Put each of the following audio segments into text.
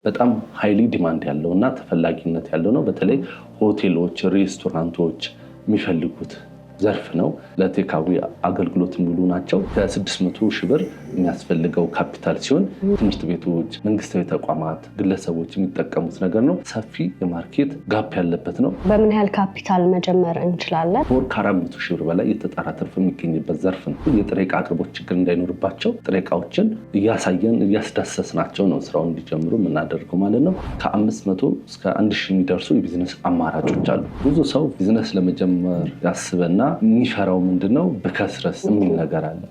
በጣም ሃይሊ ዲማንድ ያለውና ተፈላጊነት ያለው ነው። በተለይ ሆቴሎች፣ ሬስቶራንቶች የሚፈልጉት ዘርፍ ነው። ለቴካዊ አገልግሎት ሙሉ ናቸው። ከ600 ሺህ ብር የሚያስፈልገው ካፒታል ሲሆን ትምህርት ቤቶች፣ መንግስታዊ ተቋማት፣ ግለሰቦች የሚጠቀሙት ነገር ነው። ሰፊ የማርኬት ጋፕ ያለበት ነው። በምን ያህል ካፒታል መጀመር እንችላለን? ከ400 ሺህ ብር በላይ የተጣራ ትርፍ የሚገኝበት ዘርፍ ነው። የጥሬ ዕቃ አቅርቦት ችግር እንዳይኖርባቸው ጥሬ ዕቃዎችን እያሳየን እያስዳሰስናቸው ነው ስራውን እንዲጀምሩ የምናደርገው ማለት ነው። ከ500 እስከ 1000 የሚደርሱ የቢዝነስ አማራጮች አሉ። ብዙ ሰው ቢዝነስ ለመጀመር ያስበና የሚፈራው ምንድነው? በከስረስ የሚል ነገር አለ።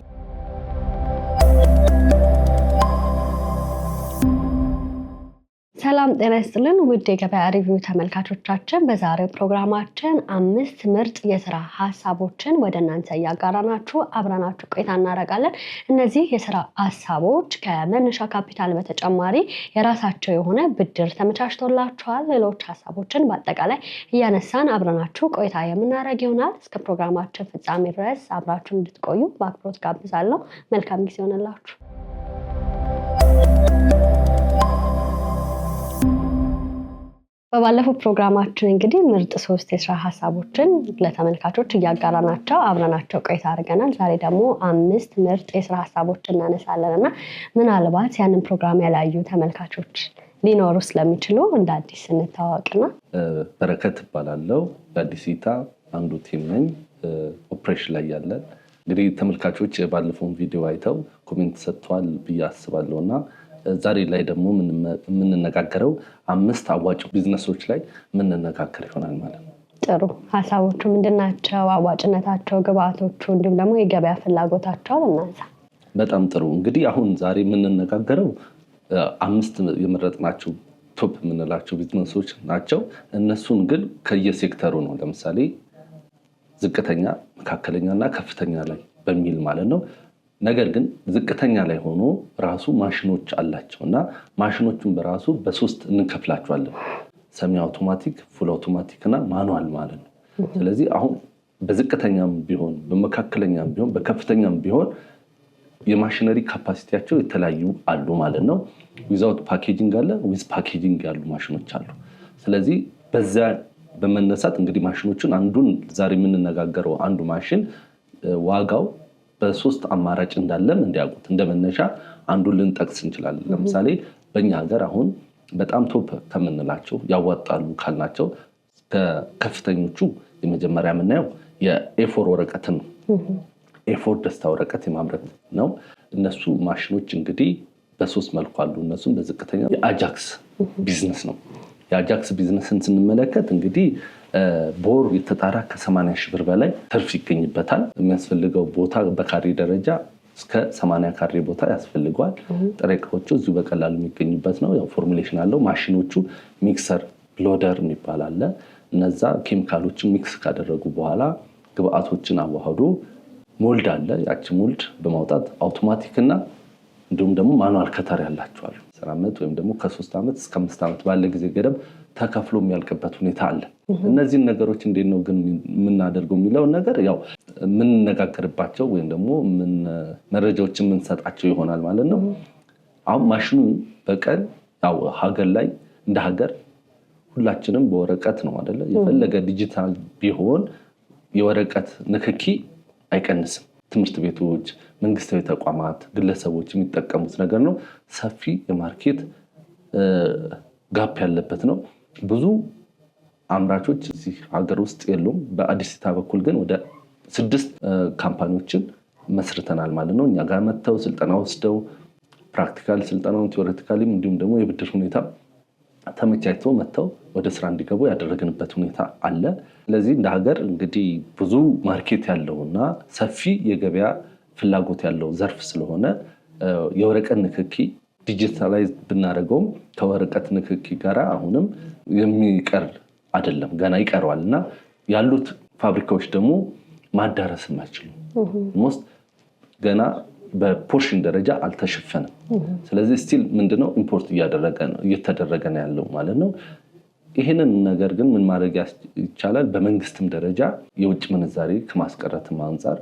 ሰላም ጤና ይስጥልን ውድ የገበያ ሪቪው ተመልካቾቻችን፣ በዛሬው ፕሮግራማችን 5 ምርጥ የስራ ሀሳቦችን ወደ እናንተ እያጋራናችሁ አብረናችሁ ቆይታ እናደርጋለን። እነዚህ የስራ ሀሳቦች ከመነሻ ካፒታል በተጨማሪ የራሳቸው የሆነ ብድር ተመቻችቶላችኋል። ሌሎች ሀሳቦችን በአጠቃላይ እያነሳን አብረናችሁ ቆይታ የምናደርግ ይሆናል። እስከ ፕሮግራማችን ፍጻሜ ድረስ አብራችሁ እንድትቆዩ በአክብሮት ጋብዛለሁ። መልካም ጊዜ ይሆንላችሁ። በባለፈው ፕሮግራማችን እንግዲህ ምርጥ 3 የስራ ሀሳቦችን ለተመልካቾች እያጋራናቸው አብረናቸው ቆይታ አድርገናል። ዛሬ ደግሞ 5 ምርጥ የስራ ሀሳቦችን እናነሳለን እና ምናልባት ያንን ፕሮግራም ያላዩ ተመልካቾች ሊኖሩ ስለሚችሉ እንደ አዲስ እንታወቅና። በረከት እባላለሁ። በአዲስ እይታ አንዱ ቲም ነኝ። ኦፕሬሽን ላይ ያለን እንግዲህ ተመልካቾች ባለፈውን ቪዲዮ አይተው ኮሜንት ሰጥተዋል ብዬ አስባለሁና ዛሬ ላይ ደግሞ የምንነጋገረው 5 አዋጭ ቢዝነሶች ላይ የምንነጋገር ይሆናል ማለት ነው። ጥሩ። ሀሳቦቹ ምንድናቸው? አዋጭነታቸው፣ ግብአቶቹ እንዲሁም ደግሞ የገበያ ፍላጎታቸው እናንሳ። በጣም ጥሩ። እንግዲህ አሁን ዛሬ የምንነጋገረው 5 የመረጥናቸው ቶፕ የምንላቸው ቢዝነሶች ናቸው። እነሱን ግን ከየሴክተሩ ነው። ለምሳሌ ዝቅተኛ፣ መካከለኛና ከፍተኛ ላይ በሚል ማለት ነው። ነገር ግን ዝቅተኛ ላይ ሆኖ ራሱ ማሽኖች አላቸው እና ማሽኖቹን በራሱ በ3 እንከፍላቸዋለን። ሰሚ አውቶማቲክ፣ ፉል አውቶማቲክ እና ማኑዋል ማለት ነው። ስለዚህ አሁን በዝቅተኛም ቢሆን በመካከለኛም ቢሆን በከፍተኛም ቢሆን የማሽነሪ ካፓሲቲያቸው የተለያዩ አሉ ማለት ነው። ዊዛውት ፓኬጂንግ አለ፣ ዊዝ ፓኬጂንግ ያሉ ማሽኖች አሉ። ስለዚህ በዛ በመነሳት እንግዲህ ማሽኖቹን አንዱን ዛሬ የምንነጋገረው አንዱ ማሽን ዋጋው በ3 አማራጭ እንዳለም እንዲያውቁት እንደመነሻ አንዱን ልንጠቅስ እንችላለን። ለምሳሌ በእኛ ሀገር አሁን በጣም ቶፕ ከምንላቸው ያዋጣሉ ካልናቸው ከከፍተኞቹ የመጀመሪያ የምናየው የኤፎር ወረቀትን ነው። ኤፎር ደስታ ወረቀት የማምረት ነው። እነሱ ማሽኖች እንግዲህ በ3 መልኩ አሉ። እነሱም በዝቅተኛ የአጃክስ ቢዝነስ ነው። የአጃክስ ቢዝነስን ስንመለከት እንግዲህ ቦር የተጣራ ከ80 ሺህ ብር በላይ ትርፍ ይገኝበታል። የሚያስፈልገው ቦታ በካሬ ደረጃ እስከ 80 ካሬ ቦታ ያስፈልገዋል። ጥሬ ዕቃዎቹ እዚሁ በቀላሉ የሚገኙበት ነው። ያው ፎርሙሌሽን አለው። ማሽኖቹ ሚክሰር ብሎደር የሚባል አለ። እነዛ ኬሚካሎችን ሚክስ ካደረጉ በኋላ ግብአቶችን አዋህዶ ሞልድ አለ። ያቺ ሞልድ በማውጣት አውቶማቲክ እና እንዲሁም ደግሞ ማኑዋል ከተር ያላቸዋል። 10 ዓመት ወይም ደግሞ ከ3 ዓመት እስከ 5 ዓመት ባለ ጊዜ ገደብ ተከፍሎ የሚያልቅበት ሁኔታ አለ። እነዚህን ነገሮች እንዴት ነው ግን የምናደርገው የሚለውን ነገር ያው የምንነጋገርባቸው ወይም ደግሞ መረጃዎችን የምንሰጣቸው ይሆናል ማለት ነው። አሁን ማሽኑ በቀን ያው ሀገር ላይ እንደ ሀገር ሁላችንም በወረቀት ነው አይደለ? የፈለገ ዲጂታል ቢሆን የወረቀት ንክኪ አይቀንስም። ትምህርት ቤቶች፣ መንግስታዊ ተቋማት፣ ግለሰቦች የሚጠቀሙት ነገር ነው። ሰፊ የማርኬት ጋፕ ያለበት ነው። ብዙ አምራቾች እዚህ ሀገር ውስጥ የሉም። በአዲስ እይታ በኩል ግን ወደ 6 ካምፓኒዎችን መስርተናል ማለት ነው። እኛ ጋር መጥተው ስልጠና ወስደው ፕራክቲካል ስልጠናውን ቲዎሬቲካሊም እንዲሁም ደግሞ የብድር ሁኔታ ተመቻችተው መጥተው ወደ ስራ እንዲገቡ ያደረግንበት ሁኔታ አለ። ስለዚህ እንደ ሀገር እንግዲህ ብዙ ማርኬት ያለውና ሰፊ የገበያ ፍላጎት ያለው ዘርፍ ስለሆነ የወረቀት ንክኪ ዲጂታላይዝ ብናደርገውም ከወረቀት ንክኪ ጋር አሁንም የሚቀር አይደለም፣ ገና ይቀረዋል እና ያሉት ፋብሪካዎች ደግሞ ማዳረስም አይችሉም። ሞስት ገና በፖርሽን ደረጃ አልተሸፈነም። ስለዚህ ስቲል ምንድነው ኢምፖርት እየተደረገ ነው ያለው ማለት ነው። ይህንን ነገር ግን ምን ማድረግ ይቻላል? በመንግስትም ደረጃ የውጭ ምንዛሬ ከማስቀረትም አንጻር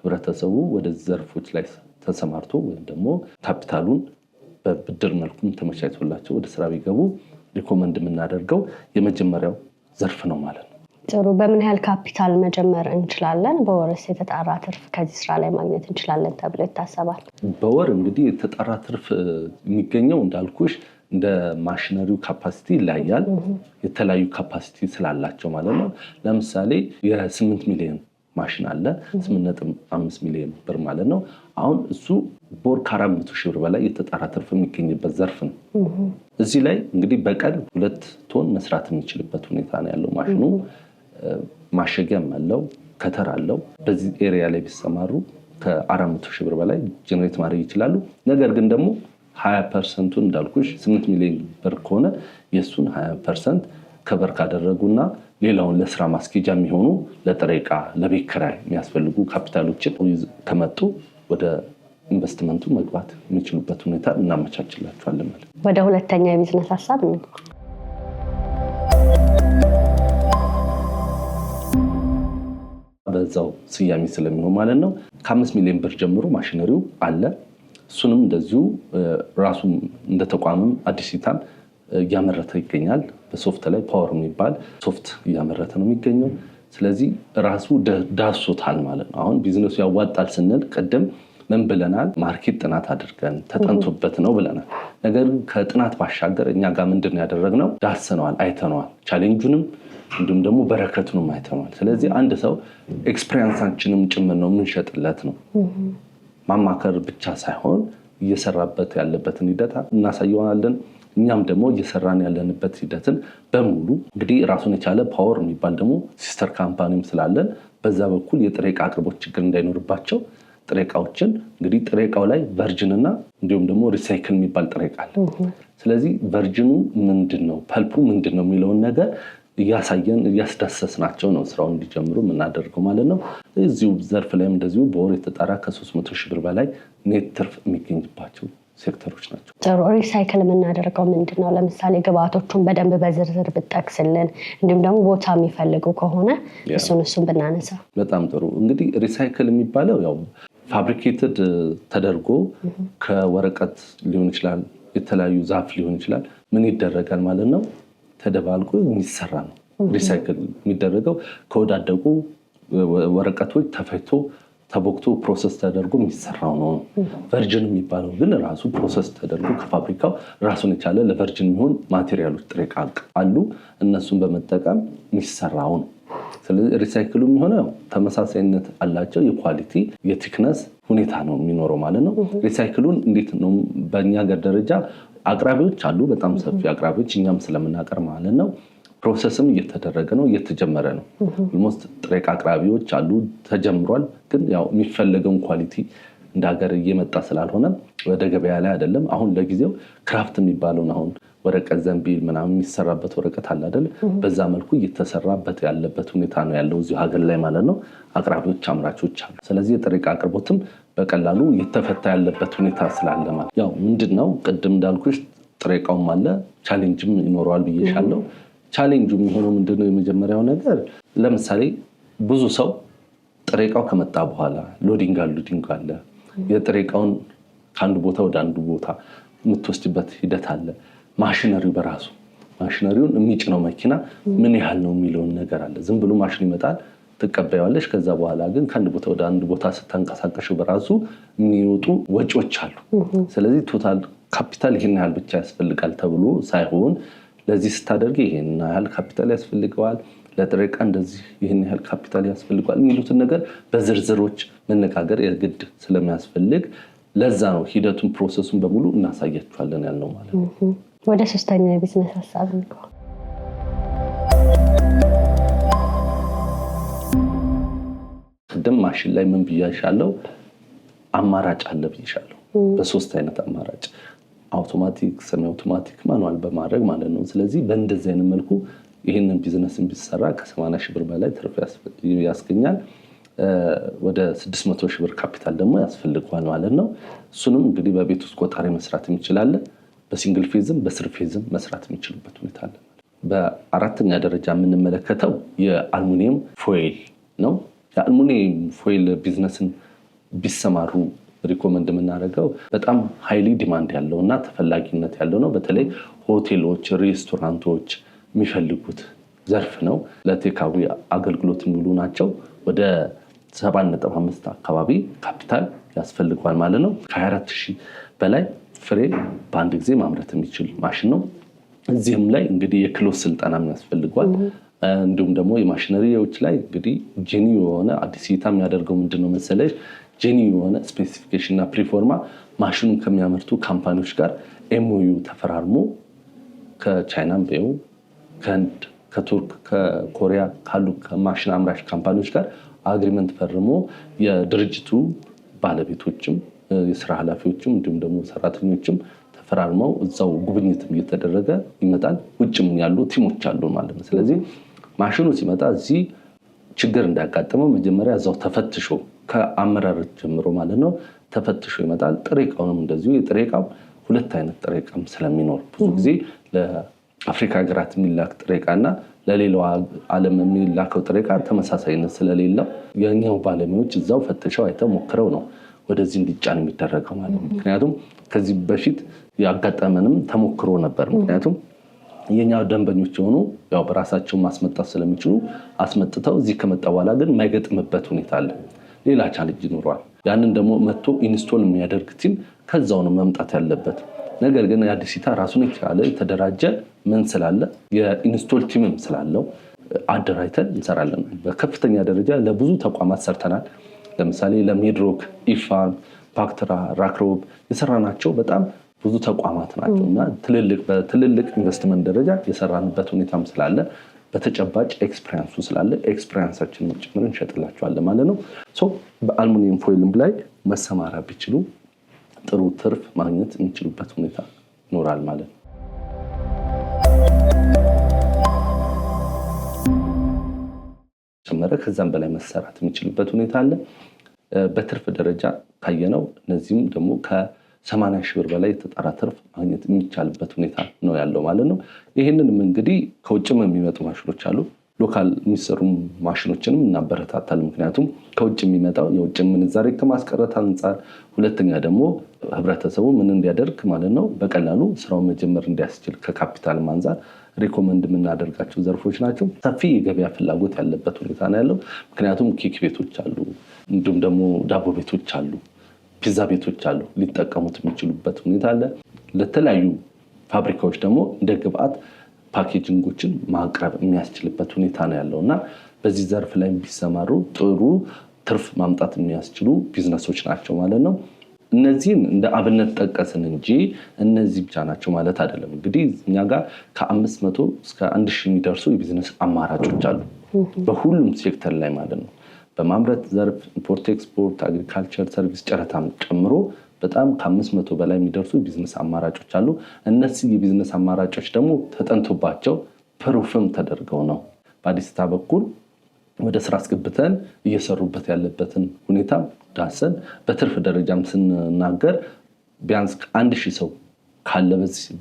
ህብረተሰቡ ወደ ዘርፎች ላይ ተሰማርቶ ወይም ደግሞ ካፒታሉን በብድር መልኩም ተመቻችቶላቸው ወደ ስራ ቢገቡ ሪኮመንድ የምናደርገው የመጀመሪያው ዘርፍ ነው ማለት ነው። ጥሩ። በምን ያህል ካፒታል መጀመር እንችላለን? በወርስ የተጣራ ትርፍ ከዚህ ስራ ላይ ማግኘት እንችላለን ተብሎ ይታሰባል? በወር እንግዲህ የተጣራ ትርፍ የሚገኘው እንዳልኩሽ እንደ ማሽነሪው ካፓሲቲ ይለያያል። የተለያዩ ካፓሲቲ ስላላቸው ማለት ነው። ለምሳሌ የ8 ሚሊዮን ማሽን አለ 8.5 ሚሊዮን ብር ማለት ነው። አሁን እሱ በወር ከ400 ሺህ ብር በላይ የተጣራ ትርፍ የሚገኝበት ዘርፍ ነው። እዚህ ላይ እንግዲህ በቀን 2 ቶን መስራት የሚችልበት ሁኔታ ነው ያለው ማሽኑ። ማሸጊያም አለው፣ ከተር አለው። በዚህ ኤሪያ ላይ ቢሰማሩ ከ400 ሺህ ብር በላይ ጀነሬት ማድረግ ይችላሉ። ነገር ግን ደግሞ 20% እንዳልኩሽ 8 ሚሊዮን ብር ከሆነ የሱን 20% ከበር ካደረጉና ሌላውን ለስራ ማስኬጃ የሚሆኑ ለጥሬ ዕቃ፣ ለቤት ኪራይ የሚያስፈልጉ ካፒታሎችን ከመጡ ወደ ኢንቨስትመንቱ መግባት የሚችሉበት ሁኔታ እናመቻችላቸዋለን ማለት ነው። ወደ ሁለተኛ የቢዝነስ ሀሳብ ነው። በዛው ስያሜ ስለሚሆን ማለት ነው። ከ5 ሚሊዮን ብር ጀምሮ ማሽነሪው አለ። እሱንም እንደዚሁ ራሱ እንደ ተቋምም አዲስ ኢታም እያመረተ ይገኛል። በሶፍት ላይ ፓወር የሚባል ሶፍት እያመረተ ነው የሚገኘው። ስለዚህ ራሱ ዳሶታል ማለት ነው። አሁን ቢዝነሱ ያዋጣል ስንል ቅድም ምን ብለናል? ማርኬት ጥናት አድርገን ተጠንቶበት ነው ብለናል። ነገር ግን ከጥናት ባሻገር እኛ ጋር ምንድን ነው ያደረግነው? ዳሰነዋል፣ አይተነዋል። ቻሌንጁንም እንዲሁም ደግሞ በረከቱንም አይተነዋል። ስለዚህ አንድ ሰው ኤክስፔሪንሳችንም ጭምር ነው የምንሸጥለት ነው። ማማከር ብቻ ሳይሆን እየሰራበት ያለበትን ሂደት እናሳየዋለን። እኛም ደግሞ እየሰራን ያለንበት ሂደትን በሙሉ እንግዲህ ራሱን የቻለ ፓወር የሚባል ደግሞ ሲስተር ካምፓኒም ስላለን በዛ በኩል የጥሬ ዕቃ አቅርቦት ችግር እንዳይኖርባቸው ጥሬ ዕቃዎችን እንግዲህ ጥሬ ዕቃው ላይ ቨርጅን እና እንዲሁም ደግሞ ሪሳይክል የሚባል ጥሬ ዕቃ አለ። ስለዚህ ቨርጅኑ ምንድን ነው፣ ፐልፑ ምንድን ነው የሚለውን ነገር እያሳየን እያስዳሰስናቸው ነው ስራውን እንዲጀምሩ የምናደርገው ማለት ነው። እዚሁ ዘርፍ ላይም እንደዚሁ በወር የተጣራ ከ300 ሺህ ብር በላይ ኔት ትርፍ የሚገኝባቸው ሴክተሮች ናቸው። ጥሩ። ሪሳይክል የምናደርገው ምንድን ነው? ለምሳሌ ግብአቶቹን በደንብ በዝርዝር ብጠቅስልን፣ እንዲሁም ደግሞ ቦታ የሚፈልጉ ከሆነ እሱን ብናነሳ በጣም ጥሩ። እንግዲህ ሪሳይክል የሚባለው ያው ፋብሪኬትድ ተደርጎ ከወረቀት ሊሆን ይችላል፣ የተለያዩ ዛፍ ሊሆን ይችላል። ምን ይደረጋል ማለት ነው? ተደባልቆ የሚሰራ ነው። ሪሳይክል የሚደረገው ከወዳደቁ ወረቀቶች ተፈጭቶ ተቦክቶ ፕሮሰስ ተደርጎ የሚሰራው ነው። ቨርጅን የሚባለው ግን ራሱ ፕሮሰስ ተደርጎ ከፋብሪካው ራሱን የቻለ ለቨርጅን የሚሆን ማቴሪያሎች ጥሬ ዕቃ አሉ። እነሱን በመጠቀም የሚሰራው ነው። ስለዚህ ሪሳይክሉ የሚሆነው ተመሳሳይነት አላቸው። የኳሊቲ የቲክነስ ሁኔታ ነው የሚኖረው ማለት ነው። ሪሳይክሉን እንዴት ነው? በእኛ ሀገር ደረጃ አቅራቢዎች አሉ፣ በጣም ሰፊ አቅራቢዎች፣ እኛም ስለምናቀር ማለት ነው። ፕሮሰስም እየተደረገ ነው፣ እየተጀመረ ነው። ኦልሞስት ጥሬ ዕቃ አቅራቢዎች አሉ፣ ተጀምሯል። ግን ያው የሚፈለገውን ኳሊቲ እንደ ሀገር እየመጣ ስላልሆነ ወደ ገበያ ላይ አይደለም። አሁን ለጊዜው ክራፍት የሚባለውን አሁን ወረቀት ዘንቢል ምናምን የሚሰራበት ወረቀት አለ አይደል? በዛ መልኩ እየተሰራበት ያለበት ሁኔታ ነው ያለው እዚሁ ሀገር ላይ ማለት ነው። አቅራቢዎች፣ አምራቾች አሉ። ስለዚህ የጥሬ ዕቃ አቅርቦትም በቀላሉ እየተፈታ ያለበት ሁኔታ ስላለ ማለት ያው ምንድነው ቅድም እንዳልኩሽ ጥሬ ዕቃውም አለ፣ ቻሌንጅም ይኖረዋል ብዬሻለሁ። ቻሌንጁ የሚሆነው ምንድነው? የመጀመሪያው ነገር ለምሳሌ ብዙ ሰው ጥሬ ዕቃው ከመጣ በኋላ ሎዲንግ አለ። የጥሬ ዕቃውን ከአንዱ ቦታ ወደ አንዱ ቦታ የምትወስድበት ሂደት አለ። ማሽነሪው በራሱ ማሽነሪውን የሚጭነው መኪና ምን ያህል ነው የሚለውን ነገር አለ። ዝም ብሎ ማሽን ይመጣል፣ ትቀበያለሽ። ከዛ በኋላ ግን ከአንድ ቦታ ወደ አንድ ቦታ ስታንቀሳቀሽው በራሱ የሚወጡ ወጪዎች አሉ። ስለዚህ ቶታል ካፒታል ይህን ያህል ብቻ ያስፈልጋል ተብሎ ሳይሆን ለዚህ ስታደርግ ይሄን ያህል ካፒታል ያስፈልገዋል፣ ለጥሬ ዕቃ እንደዚህ ይሄን ያህል ካፒታል ያስፈልገዋል የሚሉትን ነገር በዝርዝሮች መነጋገር የግድ ስለሚያስፈልግ ለዛ ነው ሂደቱን ፕሮሰሱን በሙሉ እናሳያችኋለን ያልነው ማለት ነው። ወደ ሶስተኛ የቢዝነስ ሀሳብ ነው። ቅድም ማሽን ላይ ምን ብያሻለሁ? አማራጭ አለ ብያሻለሁ። በሶስት አይነት አማራጭ አውቶማቲክ፣ ሰሚ አውቶማቲክ፣ ማኑዋል በማድረግ ማለት ነው። ስለዚህ በእንደዚህ አይነት መልኩ ይህንን ቢዝነስ ቢሰራ ከ80 ሺህ ብር በላይ ትርፍ ያስገኛል። ወደ 600 ሺህ ብር ካፒታል ደግሞ ያስፈልገዋል ማለት ነው። እሱንም እንግዲህ በቤት ውስጥ ቆጣሪ መስራት የሚችላለን። በሲንግል ፌዝም በስር ፌዝም መስራት የሚችሉበት ሁኔታ አለ። በአራተኛ ደረጃ የምንመለከተው የአልሙኒየም ፎይል ነው። የአልሙኒየም ፎይል ቢዝነስን ቢሰማሩ ሪኮመንድ የምናደርገው በጣም ሃይሊ ዲማንድ ያለው እና ተፈላጊነት ያለው ነው። በተለይ ሆቴሎች፣ ሬስቶራንቶች የሚፈልጉት ዘርፍ ነው። ለቴካዊ አገልግሎት የሚውሉ ናቸው። ወደ 7.5 አካባቢ ካፒታል ያስፈልገዋል ማለት ነው። ከ24,000 በላይ ፍሬ በአንድ ጊዜ ማምረት የሚችል ማሽን ነው። እዚህም ላይ እንግዲህ የክህሎት ስልጠና ያስፈልገዋል። እንዲሁም ደግሞ የማሽነሪዎች ላይ እንግዲህ ጄኒ የሆነ አዲስ እይታ የሚያደርገው ምንድነው መሰለሽ፣ ጄኒ የሆነ ስፔሲፊኬሽን እና ፕሪፎርማ ማሽኑን ከሚያመርቱ ካምፓኒዎች ጋር ኤምኦዩ ተፈራርሞ ከቻይናም ቢው ከህንድ፣ ከቱርክ፣ ከኮሪያ ካሉ ከማሽን አምራች ካምፓኒዎች ጋር አግሪመንት ፈርሞ የድርጅቱ ባለቤቶችም የስራ ኃላፊዎችም እንዲሁም ደግሞ ሰራተኞችም ተፈራርመው እዛው ጉብኝትም እየተደረገ ይመጣል። ውጭም ያሉ ቲሞች አሉ ማለት ነው። ስለዚህ ማሽኑ ሲመጣ እዚህ ችግር እንዳያጋጥመው መጀመሪያ እዛው ተፈትሾ ከአመራር ጀምሮ ማለት ነው ተፈትሾ ይመጣል። ጥሬ ዕቃውንም እንደዚሁ የጥሬ ዕቃው 2 አይነት ጥሬ ዕቃም ስለሚኖር ብዙ ጊዜ ለአፍሪካ ሀገራት የሚላክ ጥሬ ዕቃና ለሌላው ዓለም የሚላከው ጥሬ ዕቃ ተመሳሳይነት ስለሌለው የኛው ባለሙያዎች እዛው ፈትሸው አይተው ሞክረው ነው ወደዚህ እንዲጫን የሚደረገው ማለት ነው። ምክንያቱም ከዚህ በፊት ያጋጠመንም ተሞክሮ ነበር። ምክንያቱም የኛው ደንበኞች የሆኑ ያው በራሳቸው ማስመጣት ስለሚችሉ አስመጥተው እዚህ ከመጣ በኋላ ግን የማይገጥምበት ሁኔታ አለ። ሌላ ቻሌንጅ ይኖረዋል። ያንን ደግሞ መጥቶ ኢንስቶል የሚያደርግ ቲም ከዛው ነው መምጣት ያለበት። ነገር ግን የአዲስ እይታ ራሱን የቻለ የተደራጀ ምን ስላለ የኢንስቶል ቲምም ስላለው አደራጅተን እንሰራለን። በከፍተኛ ደረጃ ለብዙ ተቋማት ሰርተናል። ለምሳሌ ለሜድሮክ፣ ኢፋን፣ ፓክትራ፣ ራክሮብ የሰራናቸው በጣም ብዙ ተቋማት ናቸው እና በትልልቅ ኢንቨስትመንት ደረጃ የሰራንበት ሁኔታም ስላለ በተጨባጭ ኤክስፒሪየንሱ ስላለ ኤክስፒሪየንሳችንን ጭምር እንሸጥላቸዋለን ማለት ነው። በአልሙኒየም ፎይልም ላይ መሰማራ ቢችሉ ጥሩ ትርፍ ማግኘት የሚችሉበት ሁኔታ ይኖራል ማለት ነው። ጨመረ ከዛም በላይ መሰራት የሚችልበት ሁኔታ አለ። በትርፍ ደረጃ ካየነው እነዚህም ደግሞ ከ80,000 ብር በላይ የተጣራ ትርፍ ማግኘት የሚቻልበት ሁኔታ ነው ያለው ማለት ነው። ይህንንም እንግዲህ ከውጭም የሚመጡ ማሽኖች አሉ። ሎካል የሚሰሩ ማሽኖችንም እናበረታታል። ምክንያቱም ከውጭ የሚመጣው የውጭ ምንዛሬ ከማስቀረት አንጻር፣ ሁለተኛ ደግሞ ህብረተሰቡ ምን እንዲያደርግ ማለት ነው በቀላሉ ስራውን መጀመር እንዲያስችል ከካፒታል አንጻር ሪኮመንድ የምናደርጋቸው ዘርፎች ናቸው። ሰፊ የገበያ ፍላጎት ያለበት ሁኔታ ነው ያለው። ምክንያቱም ኬክ ቤቶች አሉ፣ እንዲሁም ደግሞ ዳቦ ቤቶች አሉ፣ ፒዛ ቤቶች አሉ፣ ሊጠቀሙት የሚችሉበት ሁኔታ አለ። ለተለያዩ ፋብሪካዎች ደግሞ እንደ ግብአት ፓኬጂንጎችን ማቅረብ የሚያስችልበት ሁኔታ ነው ያለው እና በዚህ ዘርፍ ላይ ቢሰማሩ ጥሩ ትርፍ ማምጣት የሚያስችሉ ቢዝነሶች ናቸው ማለት ነው። እነዚህን እንደ አብነት ጠቀስን እንጂ እነዚህ ብቻ ናቸው ማለት አይደለም። እንግዲህ እኛ ጋር ከ500 እስከ 1000 የሚደርሱ የቢዝነስ አማራጮች አሉ በሁሉም ሴክተር ላይ ማለት ነው። በማምረት ዘርፍ፣ ኢምፖርት ኤክስፖርት፣ አግሪካልቸር ሰርቪስ፣ ጨረታም ጨምሮ በጣም ከ500 በላይ የሚደርሱ ቢዝነስ አማራጮች አሉ። እነዚህ የቢዝነስ አማራጮች ደግሞ ተጠንቶባቸው ፕሩፍም ተደርገው ነው በአዲስ እይታ በኩል ወደ ስራ አስገብተን እየሰሩበት ያለበትን ሁኔታ ዳሰን በትርፍ ደረጃም ስንናገር ቢያንስ 1000 ሰው ካለ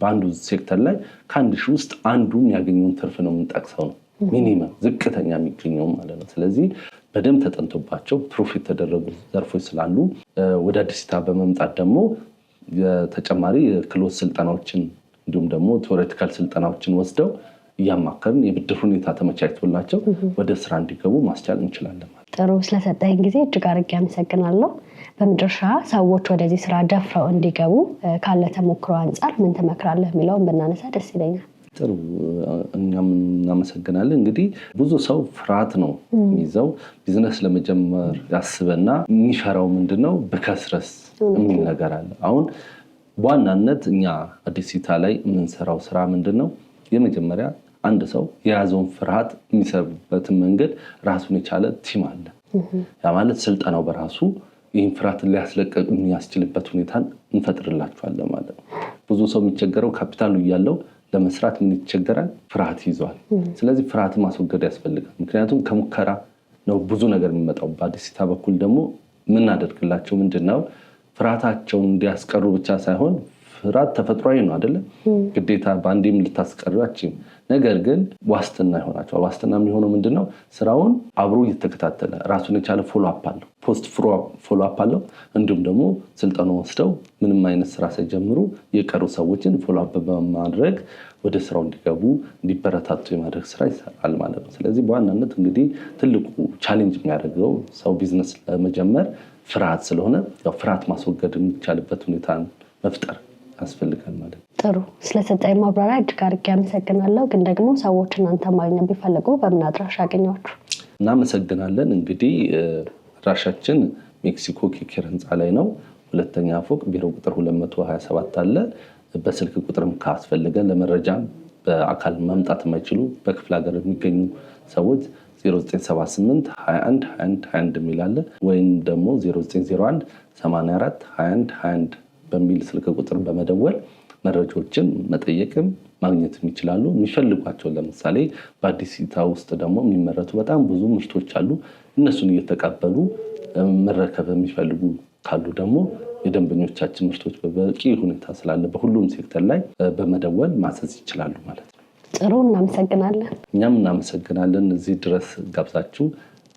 በአንዱ ሴክተር ላይ ከ1000 ውስጥ አንዱ የሚያገኘውን ትርፍ ነው የምንጠቅሰው ነው ሚኒመም ዝቅተኛ የሚገኘው ማለት ነው። ስለዚህ በደንብ ተጠንቶባቸው ፕሩፍ የተደረጉ ዘርፎች ስላሉ ወደ አዲስ እይታ በመምጣት ደግሞ የተጨማሪ የክህሎት ስልጠናዎችን እንዲሁም ደግሞ ቴዎሬቲካል ስልጠናዎችን ወስደው እያማከርን የብድር ሁኔታ ተመቻችቶላቸው ወደ ስራ እንዲገቡ ማስቻል እንችላለን። ጥሩ፣ ስለሰጠኝ ጊዜ እጅግ አድርጌ አመሰግናለሁ። በመጨረሻ ሰዎች ወደዚህ ስራ ደፍረው እንዲገቡ ካለ ተሞክሮ አንጻር ምን ትመክራለህ የሚለውን ብናነሳ ደስ ይለኛል። ጥሩ፣ እኛም እናመሰግናለን። እንግዲህ ብዙ ሰው ፍርሃት ነው የሚይዘው። ቢዝነስ ለመጀመር ያስበና የሚፈራው ምንድነው በከስረስ የሚል ነገር አለ። አሁን በዋናነት እኛ አዲስ እይታ ላይ የምንሰራው ስራ ምንድነው? የመጀመሪያ አንድ ሰው የያዘውን ፍርሃት የሚሰብበትን መንገድ ራሱን የቻለ ቲም አለ። ያ ማለት ስልጠናው በራሱ ይህን ፍርሃት ሊያስለቀቅ የሚያስችልበት ሁኔታን እንፈጥርላቸዋለን ማለት ነው። ብዙ ሰው የሚቸገረው ካፒታሉ እያለው ለመስራት ምን ይቸገራል? ፍርሃት ይዟል። ስለዚህ ፍርሃት ማስወገድ ያስፈልጋል። ምክንያቱም ከሙከራ ነው ብዙ ነገር የሚመጣው። በአዲስ እይታ በኩል ደግሞ የምናደርግላቸው ምንድነው? ፍርሃታቸውን እንዲያስቀሩ ብቻ ሳይሆን ፍርሃት ተፈጥሯዊ ነው አይደለ? ግዴታ በአንዴም ልታስቀራችሁ። ነገር ግን ዋስትና ይሆናቸዋል። ዋስትና የሚሆነው ምንድነው? ስራውን አብሮ እየተከታተለ ራሱን የቻለ ፎሎ አፕ አለው፣ ፖስት ፎሎ አፕ አለው። እንዲሁም ደግሞ ስልጠና ወስደው ምንም አይነት ስራ ሳይጀምሩ የቀሩ ሰዎችን ፎሎ አፕ በማድረግ ወደ ስራው እንዲገቡ እንዲበረታቱ የማድረግ ስራ ይሰራል ማለት ነው። ስለዚህ በዋናነት እንግዲህ ትልቁ ቻሌንጅ የሚያደርገው ሰው ቢዝነስ ለመጀመር ፍርሃት ስለሆነ ያው ፍርሃት ማስወገድ የሚቻልበት ሁኔታ መፍጠር ያስፈልጋል ማለት ነው። ጥሩ፣ ስለሰጠኝ ማብራሪያ እጅግ አድርጌ አመሰግናለሁ። ግን ደግሞ ሰዎች እናንተ ማግኘት ቢፈልጉ በምን አድራሻ ያገኟችሁ? እናመሰግናለን። እንግዲህ አድራሻችን ሜክሲኮ ኬኬር ህንፃ ላይ ነው። 2ኛ ፎቅ ቢሮ ቁጥር 227 አለ። በስልክ ቁጥርም ካስፈልገ ለመረጃም በአካል መምጣት የማይችሉ በክፍለ ሀገር የሚገኙ ሰዎች 0978 21 21 21 የሚል አለ፣ ወይም ደግሞ 0901 84 21 21 በሚል ስልክ ቁጥር በመደወል መረጃዎችን መጠየቅም ማግኘትም ይችላሉ። የሚፈልጓቸው ለምሳሌ በአዲስ አበባ ውስጥ ደግሞ የሚመረቱ በጣም ብዙ ምርቶች አሉ። እነሱን እየተቀበሉ መረከብ የሚፈልጉ ካሉ ደግሞ የደንበኞቻችን ምርቶች በበቂ ሁኔታ ስላለ በሁሉም ሴክተር ላይ በመደወል ማዘዝ ይችላሉ ማለት ነው። ጥሩ፣ እናመሰግናለን። እኛም እናመሰግናለን። እዚህ ድረስ ጋብዛችሁ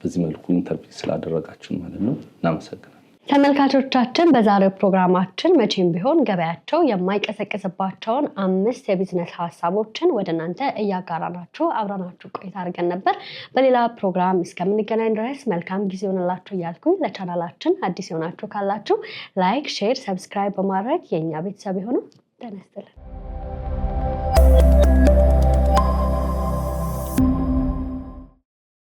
በዚህ መልኩ ኢንተርቪው ስላደረጋችሁ ማለት ነው። እናመሰግናለን። ተመልካቾቻችን በዛሬው ፕሮግራማችን መቼም ቢሆን ገበያቸው የማይቀሰቅስባቸውን 5 የቢዝነስ ሀሳቦችን ወደ እናንተ እያጋራናችሁ አብረናችሁ ቆይታ አድርገን ነበር። በሌላ ፕሮግራም እስከምንገናኝ ድረስ መልካም ጊዜ ሆነላችሁ እያልኩኝ ለቻናላችን አዲስ የሆናችሁ ካላችሁ ላይክ፣ ሼር፣ ሰብስክራይብ በማድረግ የእኛ ቤተሰብ የሆኑ ጤና ይስጥልን።